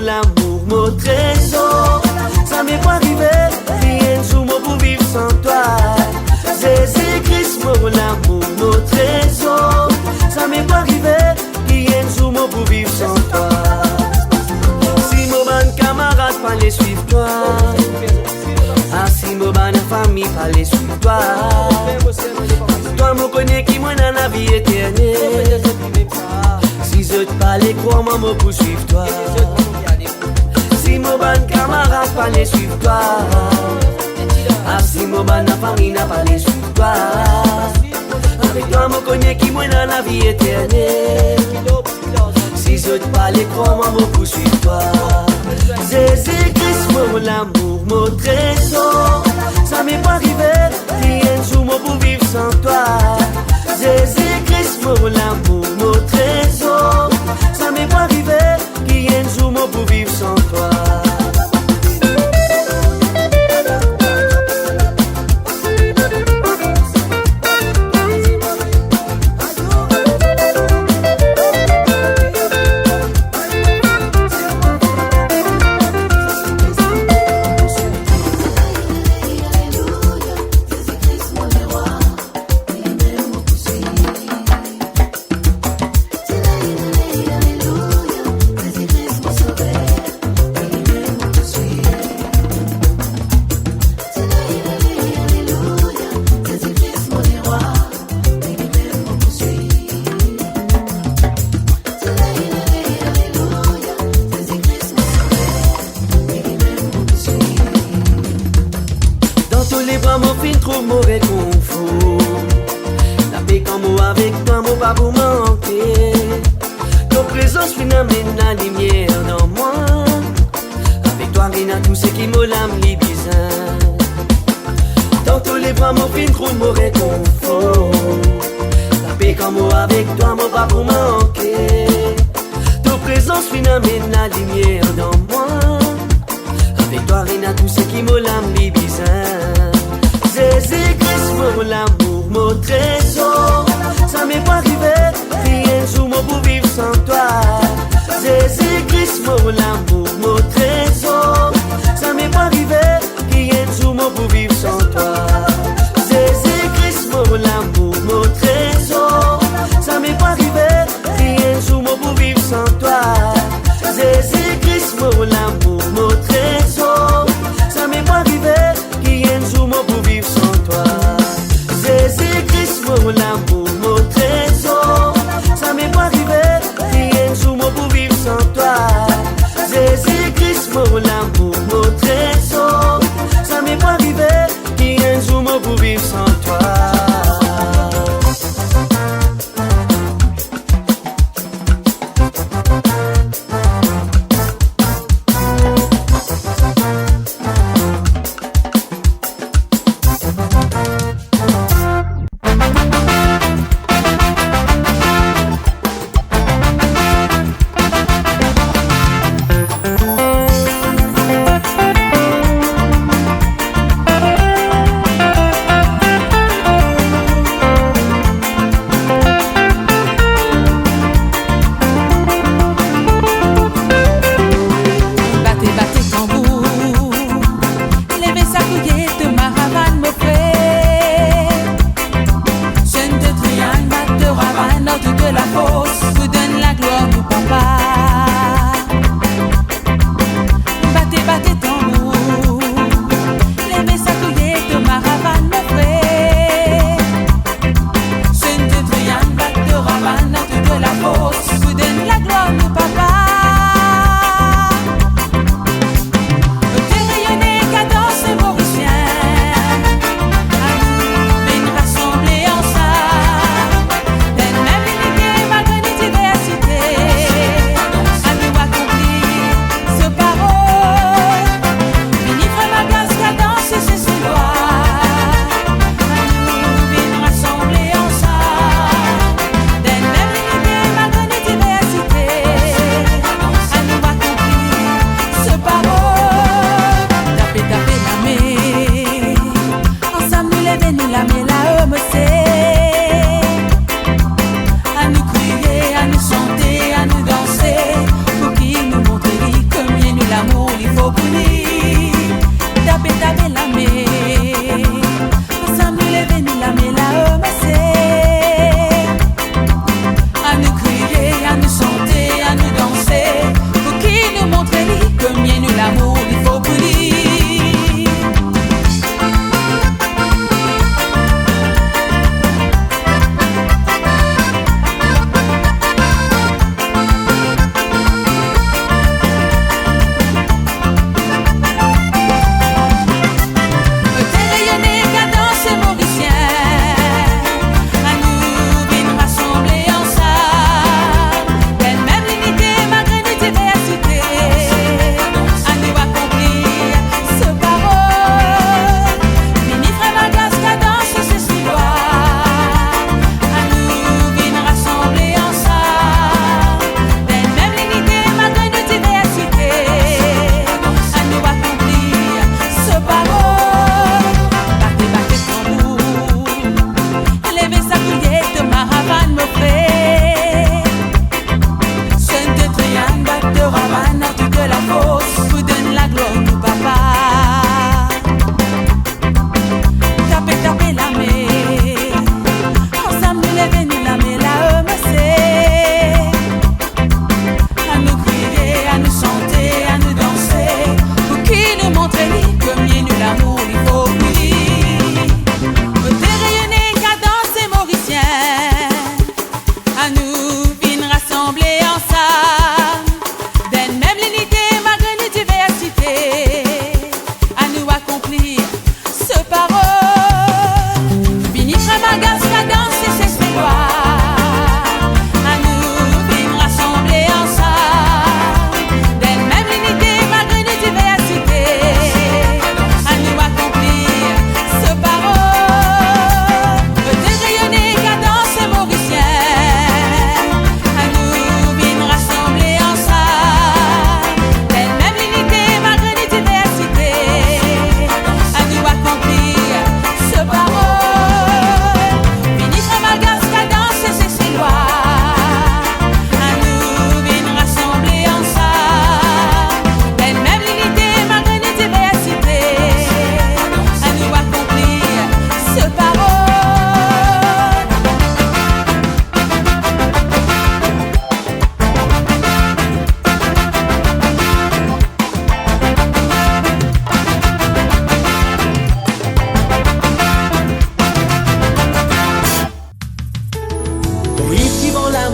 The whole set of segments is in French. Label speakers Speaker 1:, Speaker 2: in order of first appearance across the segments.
Speaker 1: L'amour, mon trésor, ça m'est pas arrivé, rien sous moi pour vivre sans toi. Jésus-Christ, mon l'amour, mon trésor, ça m'est pas arrivé, rien sous moi pour vivre sans toi. Si mon bon camarade fallait suivre toi, ah si mon bonne famille fallait suivre toi, toi me connais qui moi dans la vie éternelle. Si je te parlais, crois-moi, me poursuivre toi. Si mon bon camarade fallait suivre toi, ah si mon bon famille n'a pas les suivre toi, avec toi me connais qui moi dans la vie éternelle. Si je te parlais, crois-moi, me poursuivre toi. Jésus-Christ, mon l'amour, mon trésor, ça m'est pas arrivé, rien sous moi pour vivre sans toi. Jésus-Christ, mon l'amour, mon trésor, ça m'est pas arrivé, rien sous moi pour vivre sans toi. Mon fin trouve mon réconfort. La paix quand moi avec toi, mon pas pour manquer. Ton présence m'amène la lumière dans moi. Avec toi, rien à tout ce qui me l'âme les bizarre. Dans tous les bras, mon fin trouve mon réconfort. La paix quand moi avec toi, mon pas pour manquer. Ton présence m'amène la lumière dans moi. Avec toi, rien à tout ce qui me l'âme les bizarre. Jésus-Christ, mon l'amour, mon trésor, ça m'est pas arrivé, rien sous moi pour vivre sans toi. Jésus-Christ, mon l'amour, mon trésor, ça m'est pas arrivé, rien sous moi pour vivre sans toi. Jésus-Christ, mon l'amour, mon trésor, ça m'est pas arrivé, rien sous moi pour vivre sans toi. Jésus-Christ, mon l'amour, mon trésor, ça m'est pas arrivé, rien sous moi pour vivre sans toi. Jésus-Christ, mon l'amour, mon trésor, ça m'est pas arrivé, rien sous moi pour vivre sans toi. Jésus-Christ, mon l'amour, mon trésor, ça m'est pas arrivé, rien sous moi pour vivre sans toi.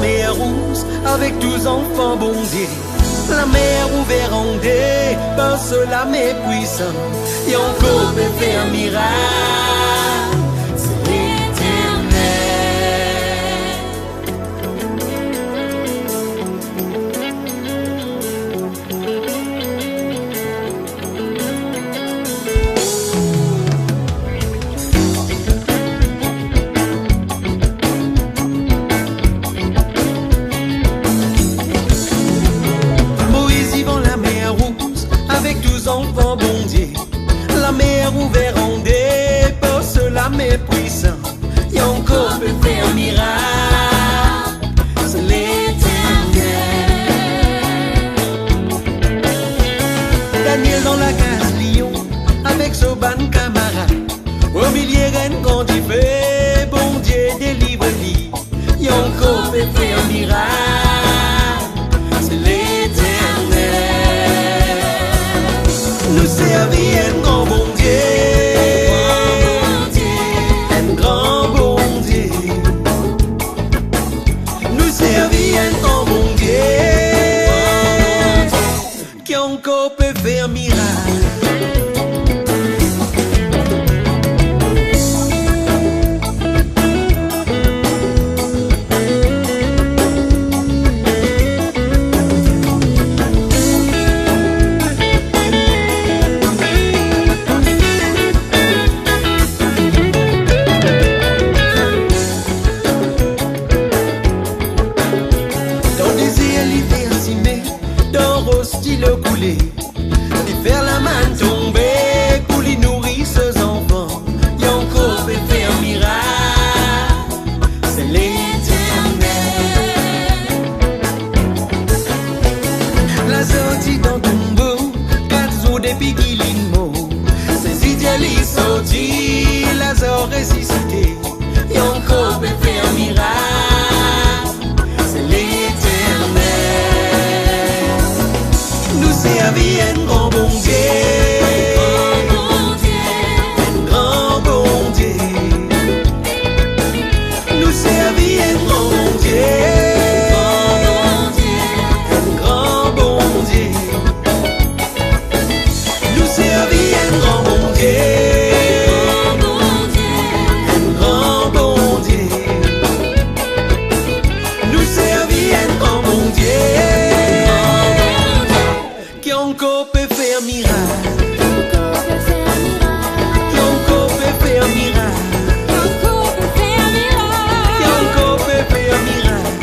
Speaker 1: mer rouge avec 12 enfants bondés. La mer ouverte en dé, parce la mer puissante, et encore peut faire un miracle, c'est enfants bondiers, la mer ouverte en dé, parce la mer puissante, et encore peut faire un miracle, c'est l'Éternel. Daniel dans la case lion, avec son ban camarade, au milieu d'un grand fait, bon Dieu délivre-lui, et encore peut faire un miracle, c'est l'Éternel. Nous servir un grand bon Dieu, un grand bon Dieu. Nous servir un grand bon Dieu, qui encore peut faire miracle. Le couler, et faire la main tomber pour les nourrir ses enfants, et encore peut faire un miracle, c'est l'Éternel. La sortie dans ton beau, 4 jours depuis qu'il est mort, ses idéalistes sortis, Lazare ressuscité, et encore peut faire un miracle, c'est l'Éternel. Nous servir un grand bon Dieu, un grand bon Dieu. Nous servir un grand bon Dieu, un grand bon Dieu. Nous servir un grand bon Dieu, un grand bon Dieu. Nous servir un grand bon Dieu, qui encore peut faire miracle, qui encore peut faire miracle, qui encore peut faire miracle, qui encore peut faire miracle,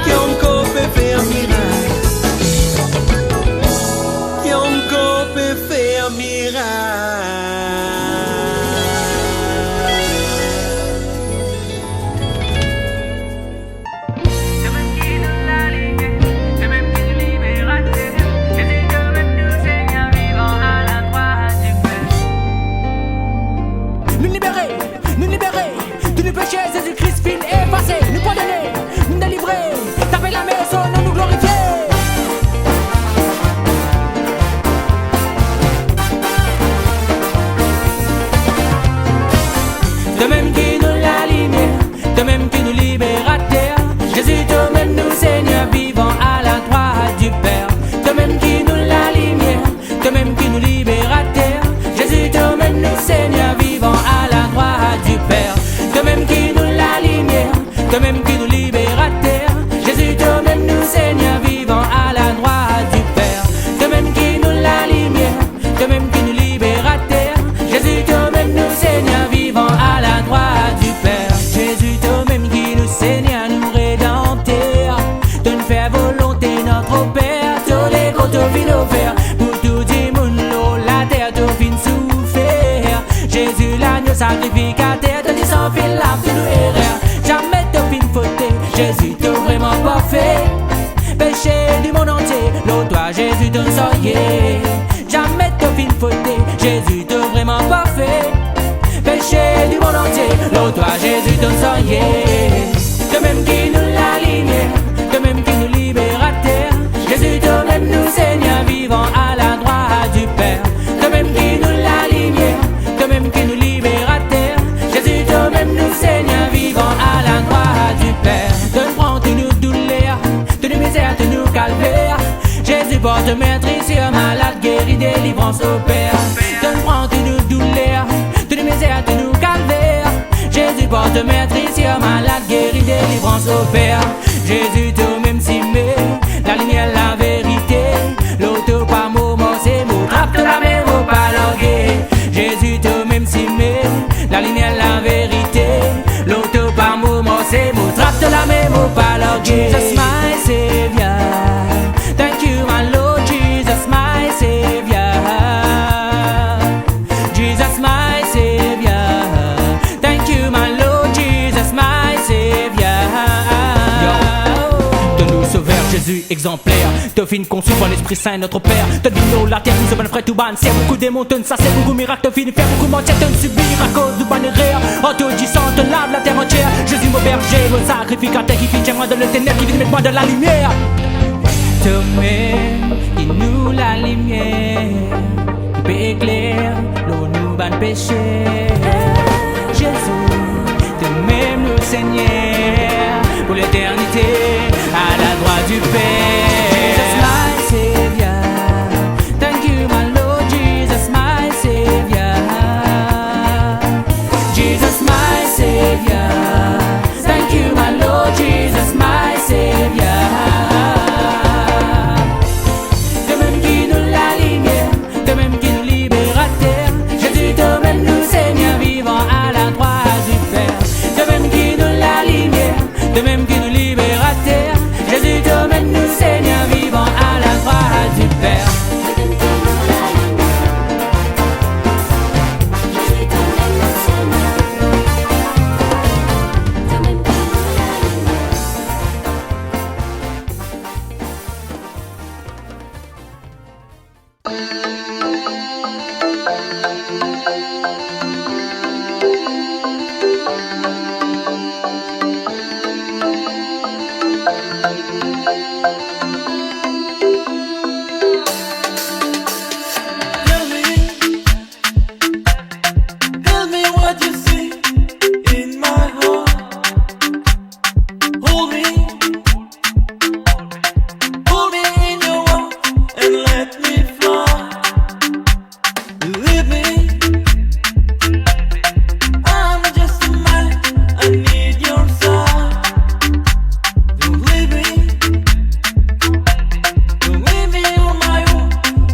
Speaker 1: qui encore peut faire miracle.
Speaker 2: Jésus-Christ fin effacé, nous pardonner, nous délivrer, taper la maison, nous glorifier. De même qui nous la lumière, de même qui nous libérateur, Jésus toi-même nous Seigneur vivant à la droite du Père. De même qui nous la lumière, de même qui nous libérateur, Jésus toi-même nous Seigneur vivant à la droite du Père. De même qui nous la lumière, de même qui nous libérateur, Jésus toi-même nous Seigneur vivant à la droite du Père. De même qui nous la lumière, de même qui nous libérateur, Jésus toi-même nous Seigneur vivant à la droite du Père. Jésus toi-même qui nous Seigneur nous rédempteur, de nous faire volonté notre Père, tous les gros tout fin offert, pour tout le monde la terre tout fin souffert. Jésus l'agneau sacrificateur, sans fil la fin nous erreur, jamais te fin fauté, Jésus t'a vraiment pas fait. Péché du monde entier, l'eau toi Jésus t'en sorcier. Jamais te fin fauté, Jésus t'a vraiment pas fait. Péché du monde entier, l'eau toi Jésus t'en sorcier. De même qui nous la lumière, de même qui nous libérateur, Jésus toi-même nous Seigneur vivant à la droite du Père. De même qui nous la lumière, de même qui nous libérateur, Jésus toi-même nous Seigneur vivant à la droite porte maîtrise, malade, guéri, délivrance opère. Donne prends toutes nos douleurs, toutes nos misères, tous nos calvaires. Jésus porte maîtrise, malade, guéri, délivrance opère. Jésus tout même si mais la lumière, la vérité. L'auto pas moment, c'est mot, trappe de la même au pas languer. Jésus tout même si mais la lumière, la vérité. L'auto pas moment, c'est mot, trappe de la même au pas languer. Jesus my Savior, thank you my Lord. Jesus my Savior, Jesus my Savior, thank you my Lord. Jesus my Savior. Donne-nous sauveur Jésus exemplaire, Dauphine conçu par l'Esprit Saint notre Père. Donne nous la terre, nous sommes frère tout ban. C'est beaucoup d'émontons, ça c'est beaucoup miracle. Fini faire beaucoup mentir, de subir à cause du ban et rire. En tout disant, te lave la terre entière. Jésus mon berger, mon sacrificateur qui vient moi de le ténèbre, qui vient mettre moi de la lumière. Toi-même, qui nous la lumière, qui peut éclairer l'eau nous ban péché. Jésus, toi-même nous Seigneur, pour l'éternité, à la droite du Père. Jesus my Savior, thank you my Lord. Jesus my Savior, Jesus my Savior, thank you my Lord. Jesus my Savior. Toi-même qui nous la lumière, toi-même qui nous libérateur. Jésus, toi-même nous Seigneur vivant à la droite du Père. Toi-même qui nous la lumière, toi-même qui nous libérateur. Jésus, toi-même nous Seigneur vivant à la droite du Père.
Speaker 1: Tell me what you see in my heart. Hold me in your arms and let me fly. Believe me, I'm just a man, I need your side. Don't leave me on my own,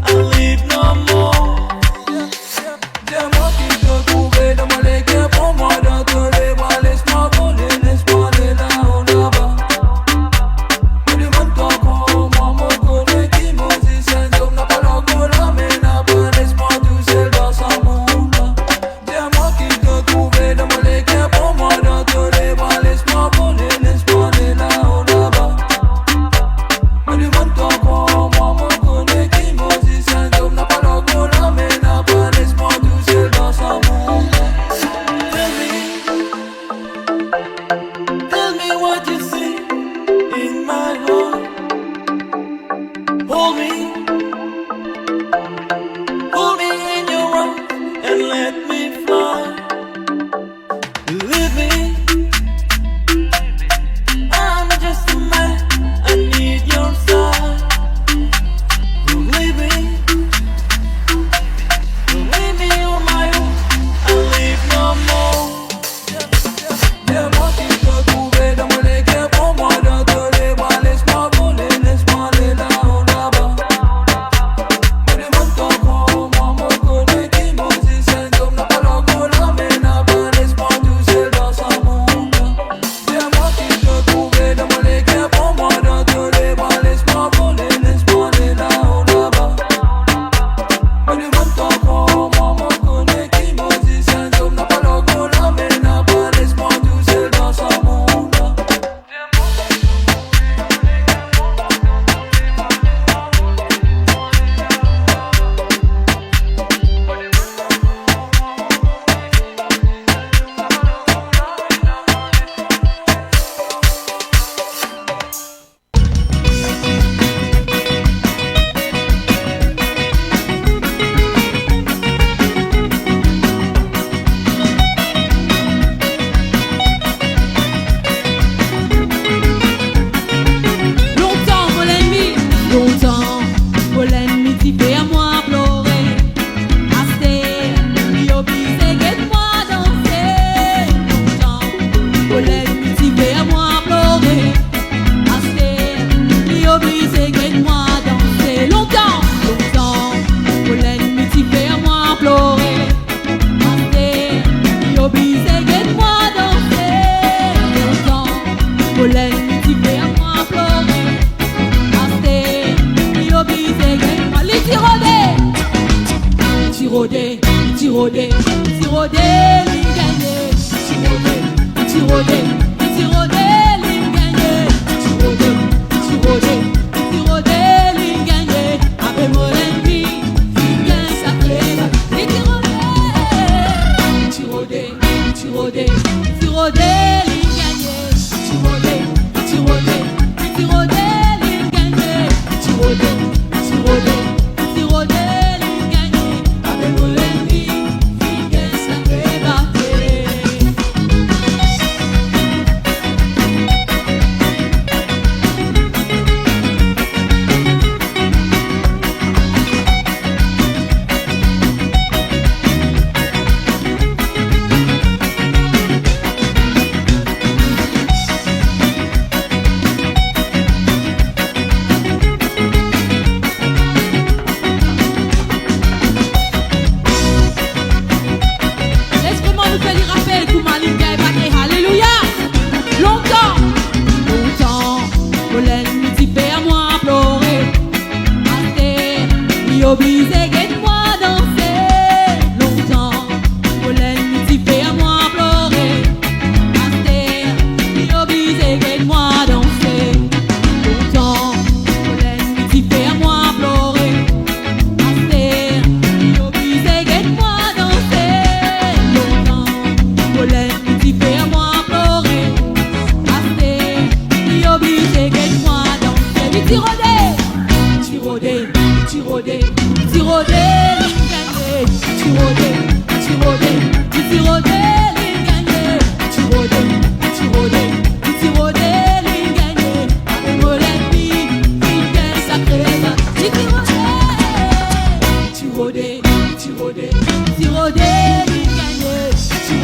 Speaker 1: I'll leave no more. C'est moi qui te trouvais dans mon équipe, pour moi dans tous les bras. Laisse-moi voler là-haut, là-bas. Me demande encore, moi me connais qui me dit c'est homme n'a pas l'angle là, mais n'a pas laisse-moi tout seul dans ce monde-là. C'est moi qui te trouvais dans mon équipe, pour moi dans tous les bras. Laisse-moi voler là-haut, là-bas. Me demande encore, moi me connais qui me dit c'est homme n'a pas l'angle là, mais n'a pas laisse-moi tout seul dans ce monde-là. Tell me what you see in my heart. Hold me in your arms and let me fly. Believe me, I'm just a man, I need your side. Don't leave me on my own, I'll leave no more. C'est moi qui te trouvais dans mon équipe, pour moi dans tous les bras. Laisse-moi voler là-haut, là-bas.
Speaker 3: rodé, petit rodé, ligne gagnée. Petit rodé, ligne gagnée. Petit rodé, ligne gagnée. Avec mon ennemi, ligne gagne sacré. Petit rodé, ligne gagnée. Petit rodé, ligne gagnée. Petit rodé, ligne gagnée. Avec mon ennemi, ligne gagne sacré. Laisse-moi nous faire les rappels pour Malinga et Baké. Alléluia. Longtemps, Molène nous dit à moi pleurer. Master, il oblige moi danser. Longtemps, Molène nous dit à moi pleurer. Master, il oblige moi danser. Longtemps, Molène nous dit à moi pleurer. Master, il oblige moi danser. Longtemps, Molène nous dit à moi pleurer. Master, il oblige moi danser. Petit rodé, ligne gagnée. Petit rodé, ligne gagnée. Petit rodé, ligne gagnée. Avec mon ennemi, ligne gagne sacré. Petit rodé, ligne gagnée. Petit rodé, ligne gagnée. Petit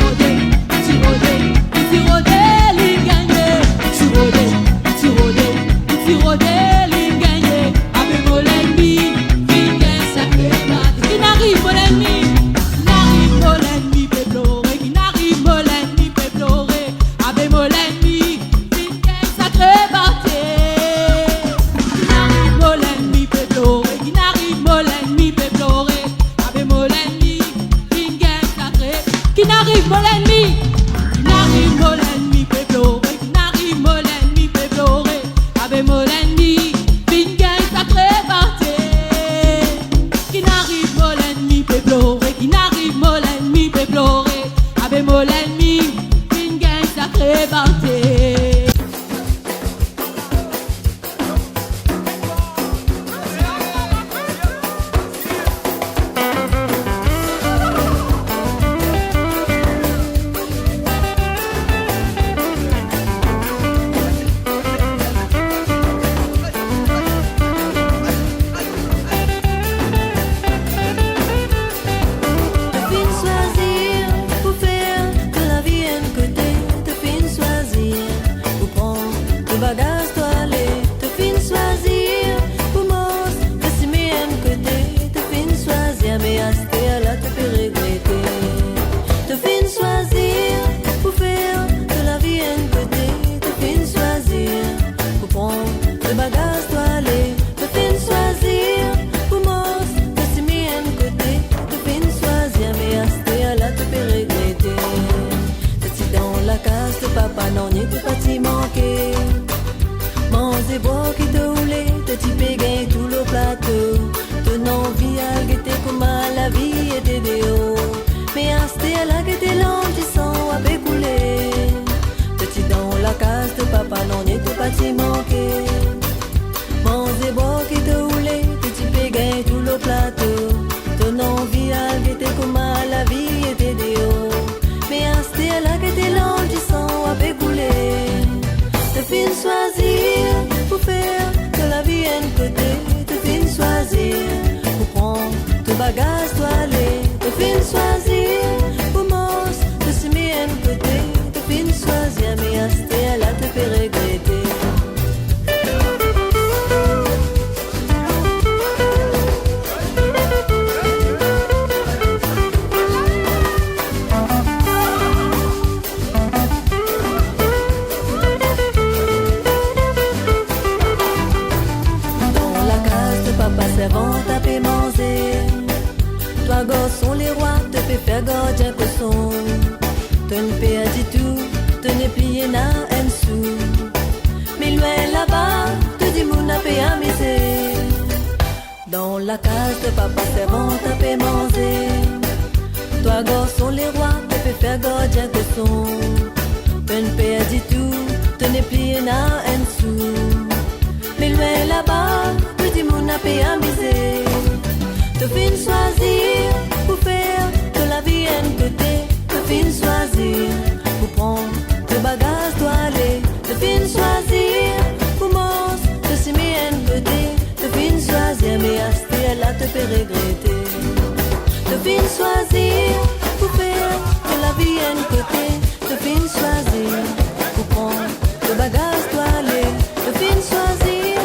Speaker 3: rodé, ligne gagnée. Avec mon ennemi, ligne gagne sacré. Qui n'arrive mon ennemi, peut pleurer. Qui n'arrive mon ennemi, peut pleurer. Avec mon ennemi, ligne gagne sacré. Qui n'arrive mon ennemi, peut pleurer. Qui n'arrive mon ennemi, peut pleurer. Avec mon ennemi, ligne gagne sacré. Qui n'arrive mon ennemi, peut pleurer. Qui n'arrive mon ennemi, peut pleurer. Avec mon ennemi, ligne gagne sacré. Qui n'arrive mon ennemi, peut pleurer. Qui n'arrive mon ennemi, peut pleurer. Avec mon ennemi, ligne gagne sacré.
Speaker 4: Te fin choisir pour faire que la vie est un côté. Te fin choisir pour prendre le bagage toilé. Te fin choisir pour mos que si mais un côté. Te fin choisir mais à ce là te peux regretter. Te fin choisir pour faire que la vie est un côté. Te fin choisir pour prendre le bagage toilé. Te fin choisir pour mos que si mais un côté. Te fin choisir mais à ce là te peux regretter. T'es dans la case de papa non n'y peut pas t'y manquer. Manger bois qui te roulé, te t'y péguer tout le plateau. Ton envie à guetter comme à la vie était déo. Mais à ce là que t'es long du sang à pécouler. T'es dans la case de papa non n'y peut pas t'y manquer. Manger bois qui te roulé, te t'y péguer tout le plateau. Ton envie à guetter comme à la vie était déo. Mais à ce là que t'es long du sang à pécouler. Te fin choisir pour faire que la vie est un côté. Te fin choisir pour prendre tout bagage toilé. Te fin choisir pour mos que si mais un côté. Te fin choisir mais à ce là te fait regretter. Dans la case de papa servant à paix manger. Toi garçon un sou. Mais loin là-bas, tout du monde a payé à miser. Dans la case de papa servante à payer manger. Toi garçon les rois, tu peux faire gardien que son. Peine père dit tout, tu n'es plus un sou. Mais loin là-bas, tout du monde a payé à miser. Tu finis choisir pour faire de la vie un côté. Tu finis choisir pour prendre le bagage doit aller. Tu finis choisir pour manger, tu s'y mets un côté. Tu finis choisir mais à ce là te fait regretter. Tu finis choisir pour faire de la vie un côté. Tu finis choisir pour prendre le bagage doit aller. Tu finis choisir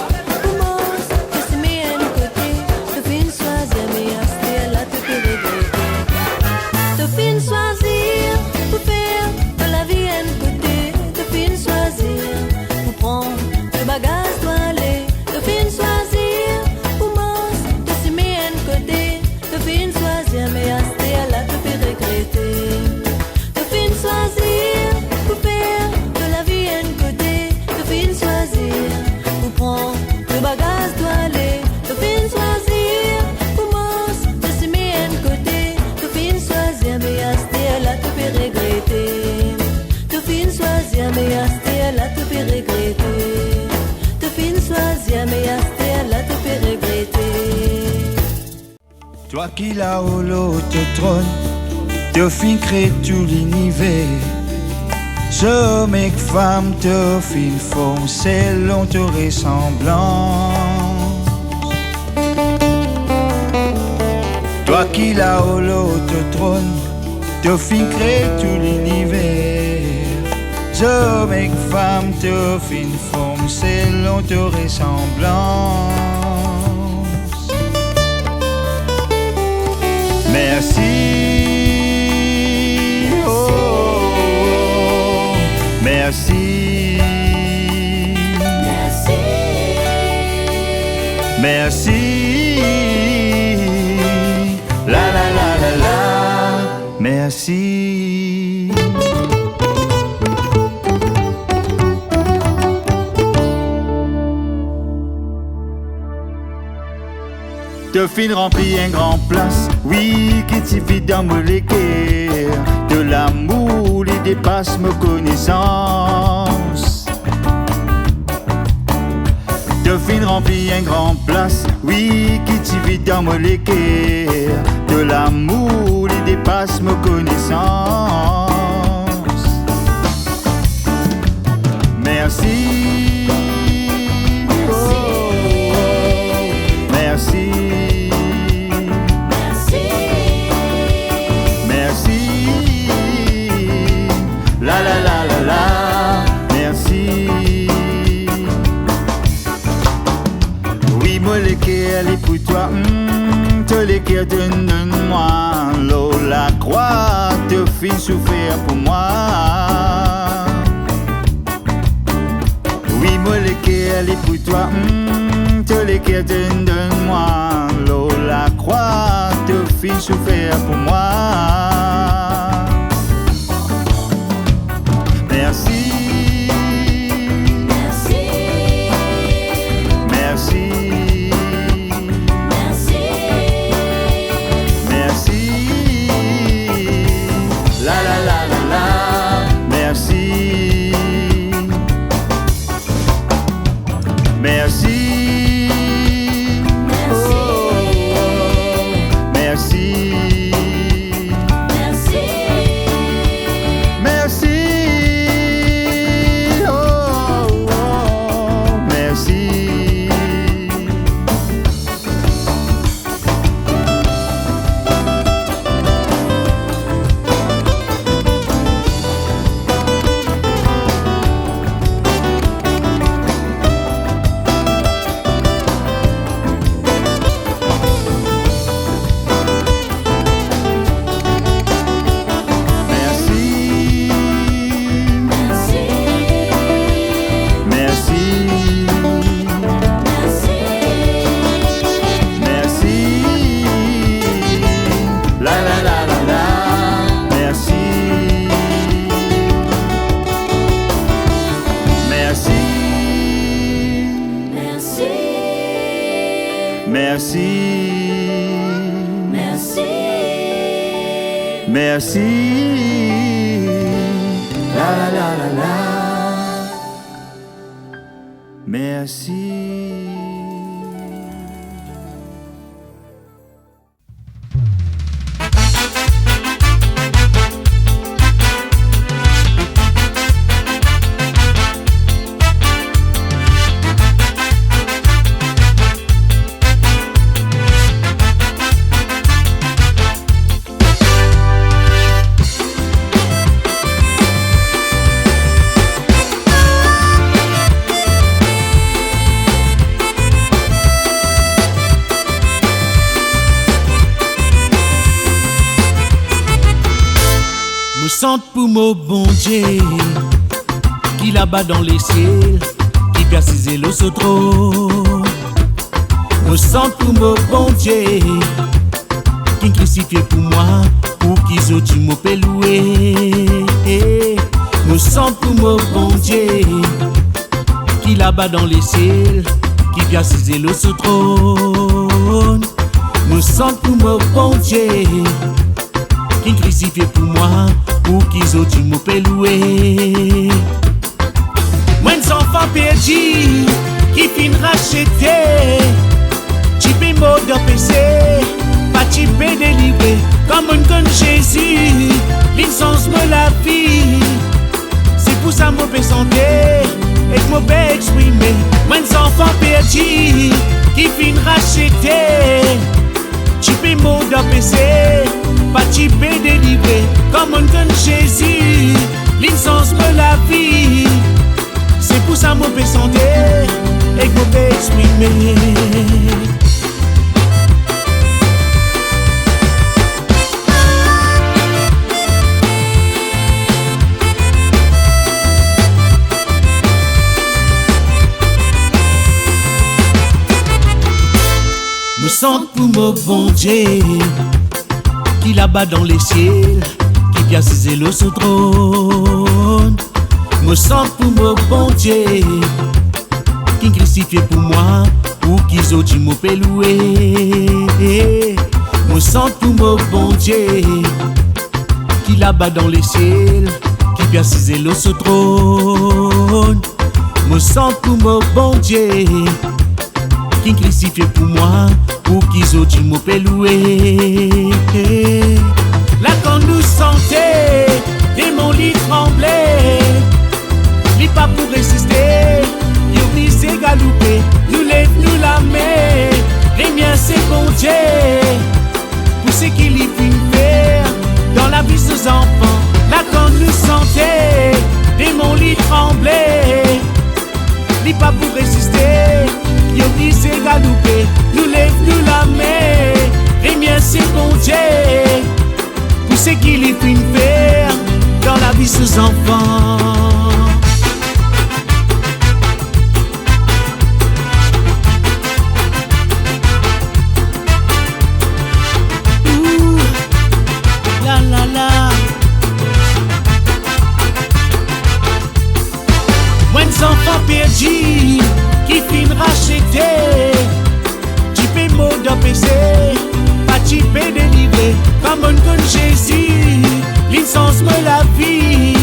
Speaker 4: pour manger, tu s'y mets un côté. Tu finis choisir mais à ce là te fait regretter. Tu finis choisir pour faire de la vie un côté. Tu finis choisir pour prendre le bagage doit aller. Tu finis choisir pour manger, tu s'y mets un côté. Tu finis choisir mais à ce là te fait regretter. Tu finis choisir pour faire de la vie un côté. Tu finis choisir pour prendre le bagage doit aller. Tu finis choisir pour manger, tu s'y mets un côté. Tu finis choisir mais à ce là te fait regretter. Tu finis choisir mais à ce là te fait regretter. Tu finis choisir mais à ce là te fait regretter.
Speaker 5: Toi qui là-haut l'autre trône, te fin crée tout l'univers. Hommes et femmes te fin forme selon te ressemblance. Toi qui là-haut l'autre trône, te fin crée tout l'univers. Hommes et femmes te fin forme selon te ressemblance. Merci, oh, merci, merci, la la la la la, merci. Te fin rempli un grand place, oui, qui t'y vit dans mon cœur. De l'amour, il dépasse mes connaissances. Te fin rempli un grand place, oui, qui t'y vit dans mon cœur. De l'amour, il dépasse mes connaissances. Merci, oh, merci. La la la la la, merci. Oui, moi le cœur est pour toi, te le cœur donne-moi. L'eau la croix te fit souffrir pour moi. Oui, moi le cœur est pour toi, te le cœur donne-moi. L'eau la croix te fit souffrir pour moi. Merci, merci, merci, merci, merci, la la la la la, merci, merci, oh, merci. Merci.
Speaker 4: Merci.
Speaker 5: Merci. La la la la la. Merci.
Speaker 6: Me sente pour mon bon Dieu qui là-bas dans les ciels, qui percise le trône. Me sente pour mon bon Dieu qui crucifié pour moi, pour qu'ils ont me peut louer. Me sente pour mon bon Dieu qui là-bas dans les ciels, qui percise le trône. Me sente pour mon bon Dieu qui crucifié pour moi, pour qu'ils ont me peut louer. Moi, un enfant perdu qui fin racheté, tu peux m'opérer, pas tu peux délivrer, comme un con Jésus, l'insens me la vie. C'est pour ça que je peux chanter et que je peux exprimer. Moi, un enfant perdu qui fin racheté, tu peux m'opérer, pas tu peux délivrer, comme un con Jésus, l'insens me la vie. C'est pour ça que je peux chanter et que je peux exprimer. Me sente pour mon bon Dieu qui là-bas dans les ciels, qui percise le trône. Me sente pour mon bon Dieu qui crucifié pour moi, pour qu'ils ont me peut louer. Me sente pour mon bon Dieu qui là-bas dans les ciels, qui percise le trône. Me sente pour mon bon Dieu qui crucifié pour moi, pour qu'ils ont me peut louer. Là quand nous sentait, démons li tremblaient, li pas pour résister, ils obligés galouper, nous lève nous la main, rien c'est bon Dieu, pour ce qu'il y peut faire dans la vie de ses enfants. Là quand nous sentait, démons li tremblaient, li pas pour résister, ils obligés galouper, nous lève nous la main, rien c'est bon Dieu, pour ce qu'il y peut faire dans la vie de ses enfants. La la la. Moi, un enfant perdu qui fin racheté, tu peux m'opérer, pas tu peux délivrer, comme un con Jésus, l'insens me la vie.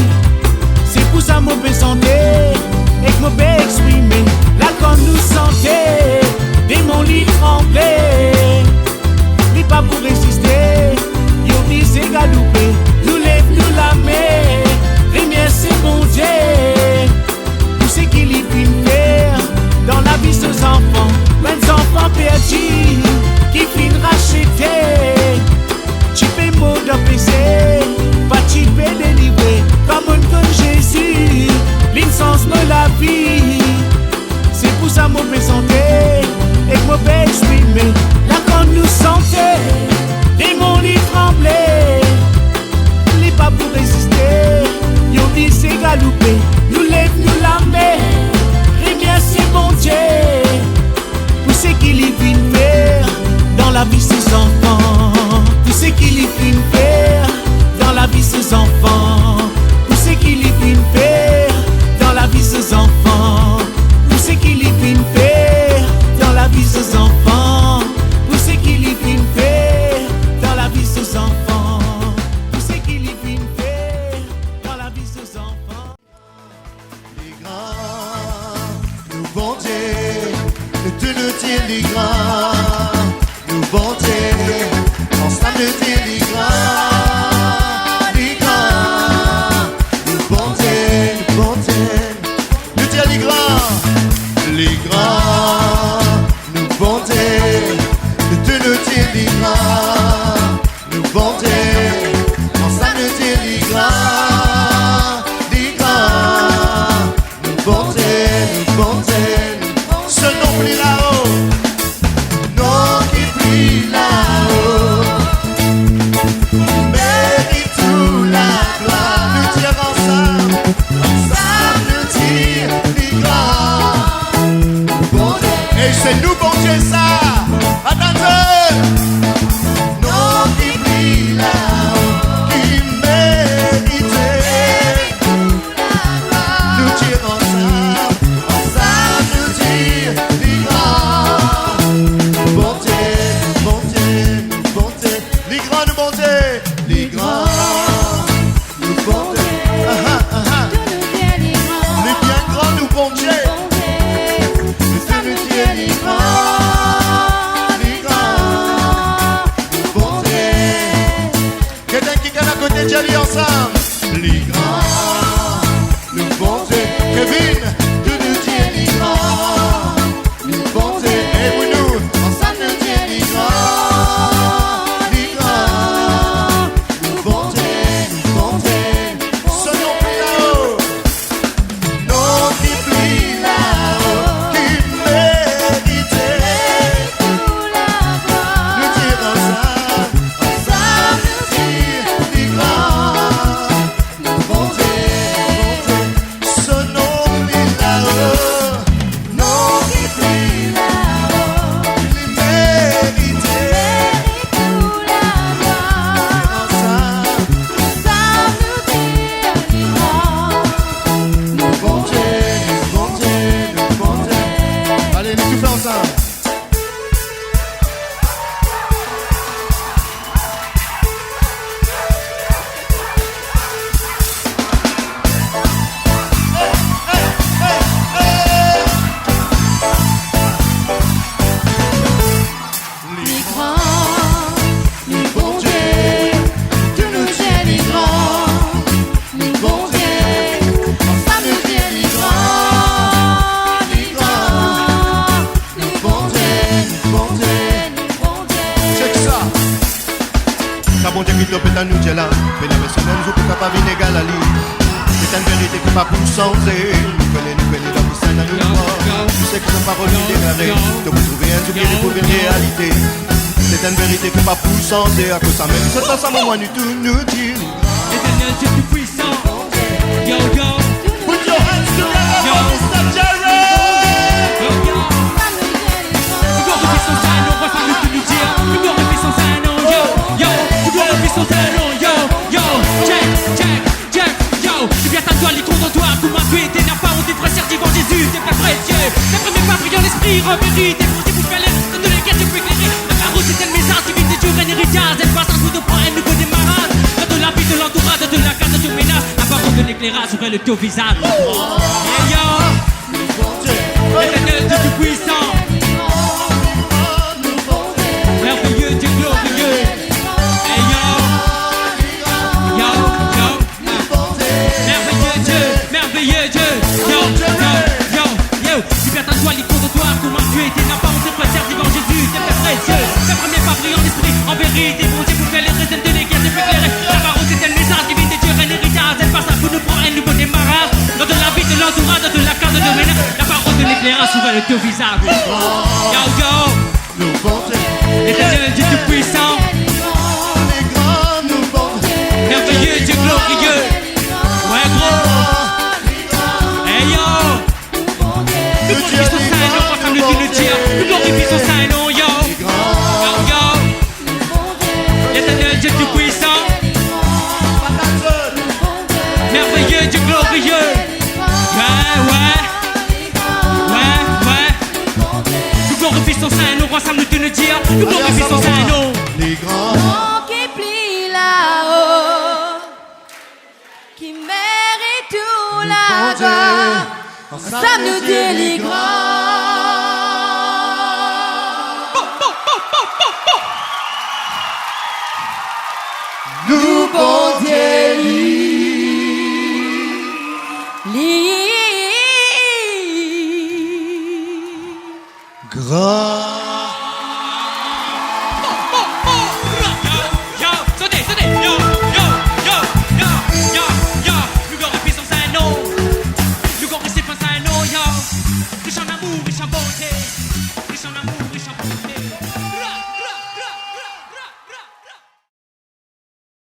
Speaker 7: bon Dieu, nous nous tiens les grands, nous bon Dieu, ensemble nous tiens les grands, nous bon Dieu, nous tiens les grands, nous bon Dieu, nous tiens les grands, nous bon Dieu, ensemble nous tiens les grands. C'est nous, bon Dieu, ça. Attendez. Non, qui brille là-haut, qui mérite. Nous tirons ensemble, nous tirons les grands. Bon Dieu, bon Dieu, bon Dieu. Les grands, nous, bon Dieu. Les grands, nous, bon Dieu. Les bien grands, nous, bon Dieu. Jelly ensemble, les grands, nous bon Dieu, Kevin, nous tiens les grands, nous bon Dieu, et vous nous, ensemble nous tiens les grands, nous bon Dieu, sonnons plus là-haut, non qui plie là-haut, qui mérite, nous tirons ensemble, nous tirons les grands. Nous là, mais la personne nous peut pas venir égal à lui. C'est une vérité qui pas pour changer. Nous connaissons la poussée dans nous morts. Tu sais que nos paroles nous déclarées. De vous trouver un souvenir pour une réalité. C'est une vérité qui pas pour changer. À cause ça même, c'est ensemble moi nous tout nous dire.
Speaker 2: L'éternel Dieu tout puissant. Yo yo.
Speaker 7: Put your hands together, Mr. Jerry.
Speaker 2: Yo yo. Tu glorifies son sein, on va faire le tout nous dire. Tu glorifies son sein, non yo yo. Tu glorifies son sein, non yo yo. Check, yo. Tu viens ta toile, les comptes en toi, coup ma tué, t'es n'a pas honte, frère servant Jésus, t'es pas précieux. Tes premiers pas brillant l'esprit, revenu, t'es pour vous faire l'air, de l'équerre, tu peux éclairer. La parole c'est un message qui vient de Dieu, un héritage, elle passe un coup de poing, un nouveau démarrage. De la vie, de l'entourage, de la case, de ton ménage, la parole de l'éclairage serait le taux visage. Hey yo, l'éternel Dieu tout puissant, merveilleux Dieu glorieux. Hey yo, merveilleux Dieu, yo. Libère ta joie, l'icône de toi, comment tu es, t'es n'a pas honte, préserve devant Jésus, t'es fait précieux. Tes premiers pas brillants d'esprit, en vérité, bon Dieu, vous faites les raisins de l'équerre, t'es fait éclairer. La parole c'est un message qui vient de Dieu, un héritage, elle passe à coup de prend un nouveau démarrage. Dans de la vie, de l'entourage, de la carte de ménage, la parole de l'éclairage souverain le taux visable. Yo, l'éternel Dieu tout puissant, merveilleux Dieu glorieux. Ouais gros. Hey yo. Nous glorifions son sein, non, pas comme le Dieu le dire. Nous glorifions son sein, non, yo. Yo. L'éternel Dieu tout puissant, merveilleux Dieu glorieux. Ouais. Nous glorifions son sein, non, ensemble Dieu le dire. Nous glorifions son sein, non.
Speaker 7: Les grands
Speaker 4: qui plient là-haut, qui mérite tout la gloire. Ça nous dit les grands.
Speaker 7: nous bon Dieu grand.
Speaker 2: Riche en amour, riche en bonté, riche en amour.